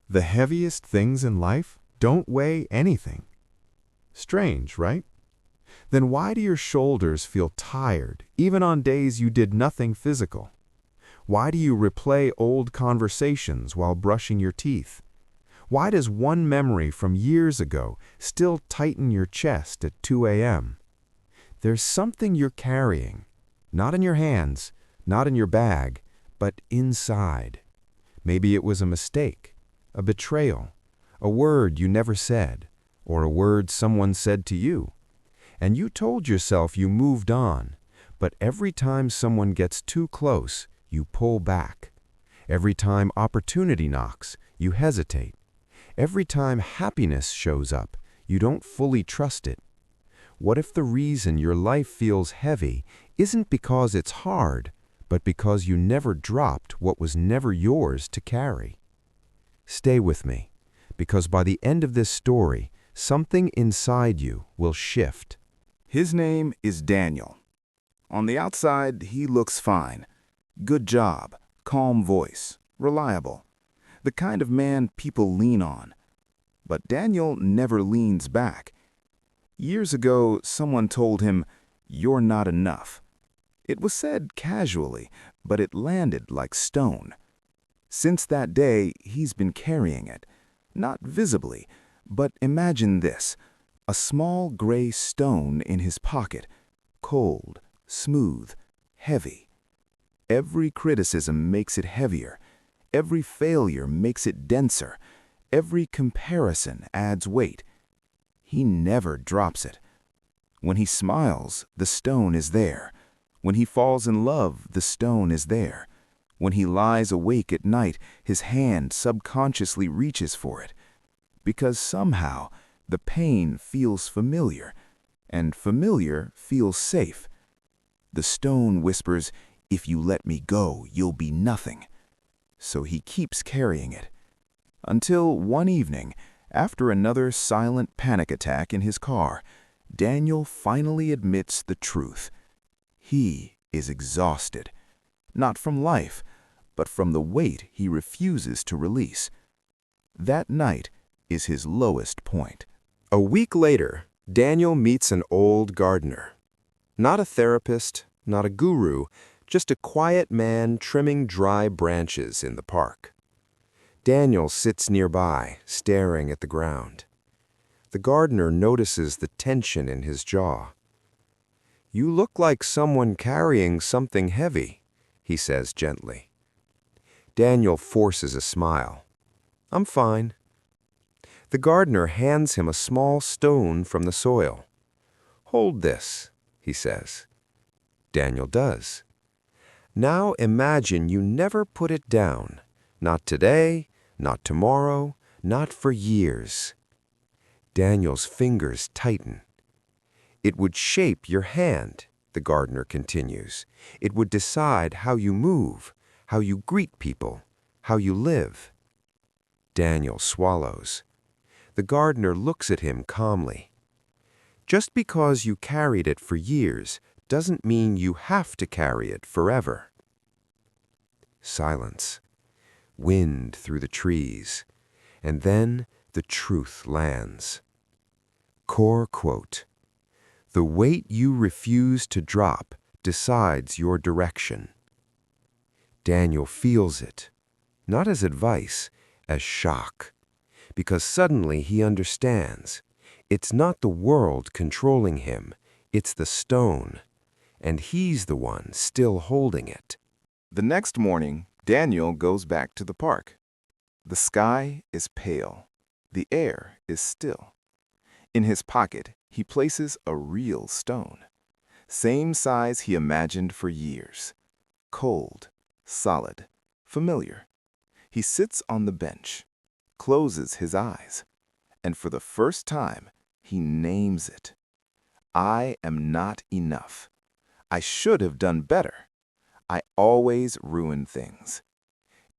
The heaviest things in life don't weigh anything. Strange, right? Then why do your shoulders feel tired, even on days you did nothing physical? Why do you replay old conversations while brushing your teeth? Why does one memory from years ago still tighten your chest at 2 a.m.? There's something you're carrying, not in your hands, not in your bag, but inside. Maybe it was a mistake, a betrayal, a word you never said, or a word someone said to you. And you told yourself you moved on, but every time someone gets too close, you pull back. Every time opportunity knocks, you hesitate. Every time happiness shows up, you don't fully trust it. What if the reason your life feels heavy isn't because it's hard, but because you never dropped what was never yours to carry? Stay with me, because by the end of this story, something inside you will shift. His name is Daniel. On the outside, he looks fine. Good job, calm voice, reliable. The kind of man people lean on. But Daniel never leans back. Years ago, someone told him, "You're not enough." It was said casually, but it landed like stone. Since that day, he's been carrying it. Not visibly, but imagine this. A small gray stone in his pocket. Cold, smooth, heavy. Every criticism makes it heavier. Every failure makes it denser. Every comparison adds weight. He never drops it. When he smiles, the stone is there. When he falls in love, the stone is there. When he lies awake at night, his hand subconsciously reaches for it. Because somehow, the pain feels familiar, and familiar feels safe. The stone whispers, "If you let me go, you'll be nothing." So he keeps carrying it. Until one evening, after another silent panic attack in his car, Daniel finally admits the truth. He is exhausted. Not from life, but from the weight he refuses to release. That night is his lowest point. A week later, Daniel meets an old gardener. Not a therapist, not a guru, just a quiet man trimming dry branches in the park. Daniel sits nearby, staring at the ground. The gardener notices the tension in his jaw. "You look like someone carrying something heavy," he says gently. Daniel forces a smile. "I'm fine." The gardener hands him a small stone from the soil. "Hold this," he says. Daniel does. "Now imagine you never put it down. Not today, not tomorrow, not for years." Daniel's fingers tighten. "It would shape your hand," the gardener continues. "It would decide how you move, how you greet people, how you live." Daniel swallows. The gardener looks at him calmly. "Just because you carried it for years doesn't mean you have to carry it forever." Silence. Wind through the trees. And then the truth lands. Core quote: "The weight you refuse to drop decides your direction." Daniel feels it, not as advice, as shock, because suddenly he understands. It's not the world controlling him, it's the stone, and he's the one still holding it. The next morning, Daniel goes back to the park. The sky is pale. The air is still. In his pocket, he places a real stone. Same size he imagined for years. Cold, solid, familiar. He sits on the bench, closes his eyes, and for the first time, he names it. "I am not enough. I should have done better. I always ruin things."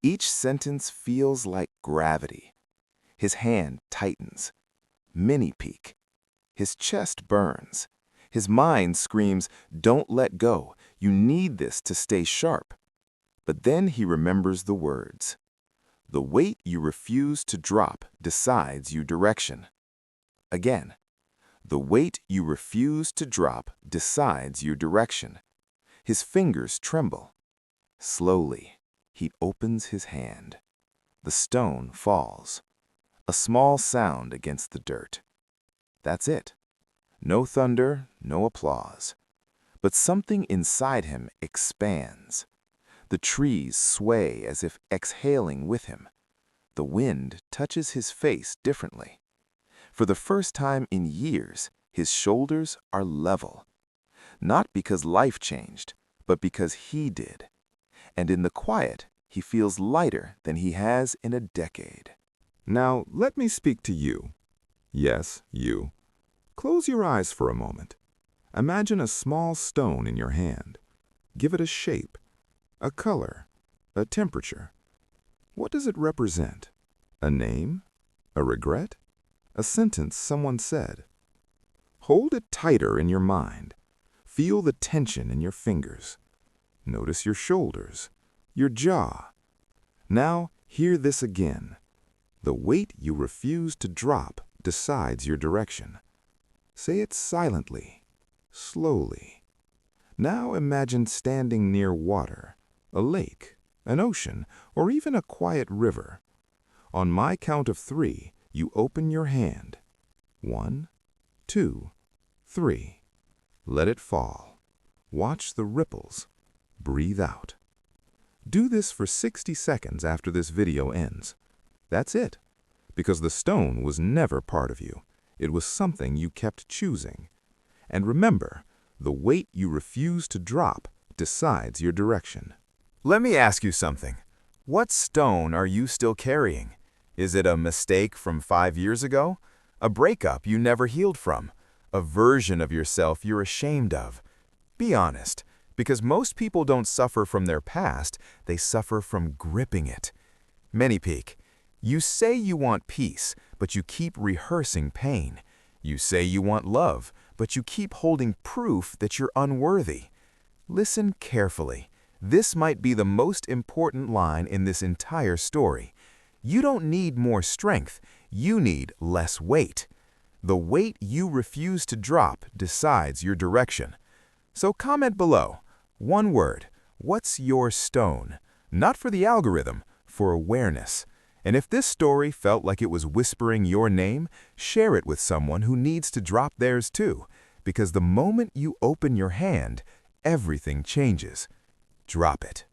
Each sentence feels like gravity. His hand tightens. Mini peak. His chest burns. His mind screams, "Don't let go. You need this to stay sharp." But then he remembers the words. The weight you refuse to drop decides your direction. Again, the weight you refuse to drop decides your direction. His fingers tremble. Slowly, he opens his hand. The stone falls. A small sound against the dirt. That's it. No thunder, no applause. But something inside him expands. The trees sway as if exhaling with him. The wind touches his face differently. For the first time in years, his shoulders are level. Not because life changed, but because he did. And in the quiet, he feels lighter than he has in a decade. Now, let me speak to you. Yes, you. Close your eyes for a moment. Imagine a small stone in your hand. Give it a shape, a color, a temperature. What does it represent? A name? A regret? A sentence someone said? Hold it tighter in your mind. Feel the tension in your fingers. Notice your shoulders, your jaw. Now, hear this again. The weight you refuse to drop decides your direction. Say it silently, slowly. Now imagine standing near water, a lake, an ocean, or even a quiet river. On my count of 3, you open your hand. 1, 2, 3. Let it fall. Watch the ripples. Breathe out. Do this for 60 seconds after this video ends. That's it, because the stone was never part of you. It was something you kept choosing. And remember, the weight you refuse to drop decides your direction. Let me ask you something. What stone are you still carrying? Is it a mistake from 5 years ago? A breakup you never healed from? A version of yourself you're ashamed of? Be honest, because most people don't suffer from their past, they suffer from gripping it. Many-Peak, you say you want peace, but you keep rehearsing pain. You say you want love, but you keep holding proof that you're unworthy. Listen carefully. This might be the most important line in this entire story. You don't need more strength, you need less weight. The weight you refuse to drop decides your direction. So comment below. One word. What's your stone? Not for the algorithm, for awareness. And if this story felt like it was whispering your name, share it with someone who needs to drop theirs too. Because the moment you open your hand, everything changes. Drop it.